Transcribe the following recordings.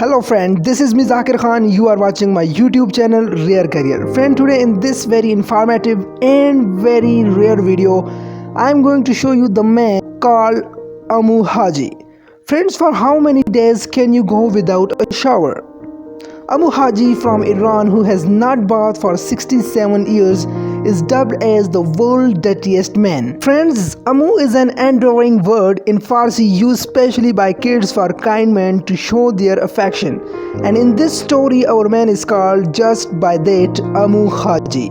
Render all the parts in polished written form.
Hello friend, this is me Zakir Khan. You are watching my YouTube channel Rare Career. Friend, today in this very informative and very rare video, I am going to show you the man called Amu Haji. Friends, for how many days can you go without a shower? Amu Haji from Iran, who has not bathed for 67 years, is dubbed as the world's dirtiest man. Friends, Amu is an endearing word in Farsi used specially by kids for kind men to show their affection. And in this story, our man is called just by that Amu Haji.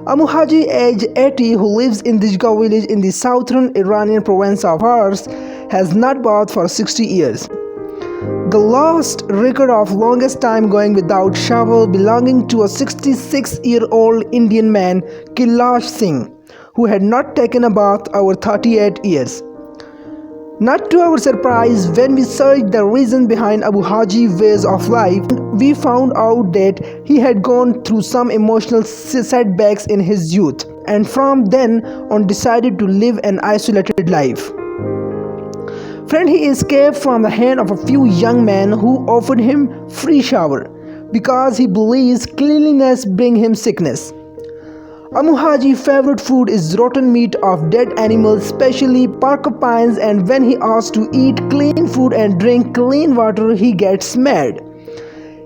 Amu Haji, age 80, who lives in Dijga village in the southern Iranian province of Fars, has not bathed for 60 years. The last record of longest time going without shower belonging to a 66-year-old Indian man, Kailash Singh, who had not taken a bath over 38 years. Not to our surprise, when we searched the reason behind Amu Haji's ways of life, we found out that he had gone through some emotional setbacks in his youth, and from then on decided to live an isolated life. Friend, he escaped from the hand of a few young men who offered him free shower because he believes cleanliness brings him sickness. Amu Haji's favorite food is rotten meat of dead animals, especially porcupines, and when he asks to eat clean food and drink clean water, he gets mad.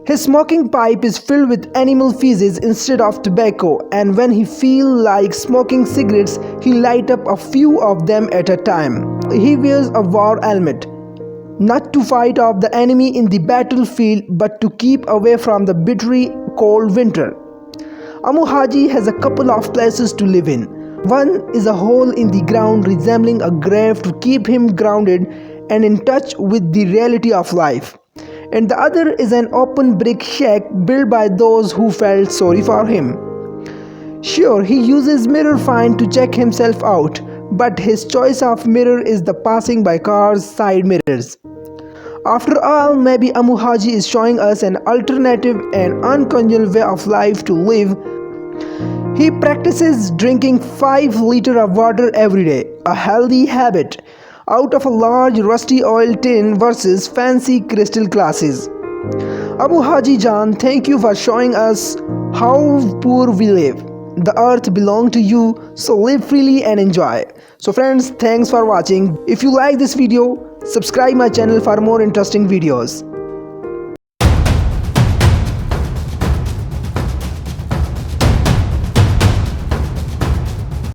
His smoking pipe is filled with animal feces instead of tobacco, and when he feels like smoking cigarettes, he lights up a few of them at a time. He wears a war helmet, not to fight off the enemy in the battlefield, but to keep away from the bitterly cold winter. Amu Haji has a couple of places to live in. One is a hole in the ground resembling a grave to keep him grounded and in touch with the reality of life. And the other is an open brick shack built by those who felt sorry for him. Sure, he uses mirror find to check himself out, but his choice of mirror is the passing by cars' side mirrors. After all, maybe Amu Haji is showing us an alternative and unconventional way of life to live. He practices drinking 5 liters of water every day, a healthy habit, out of a large rusty oil tin versus fancy crystal glasses. Amu Haji Jan, thank you for showing us how poor we live. The earth belongs to you, so live freely and enjoy. So friends, thanks for watching. If you like this video, subscribe my channel for more interesting videos.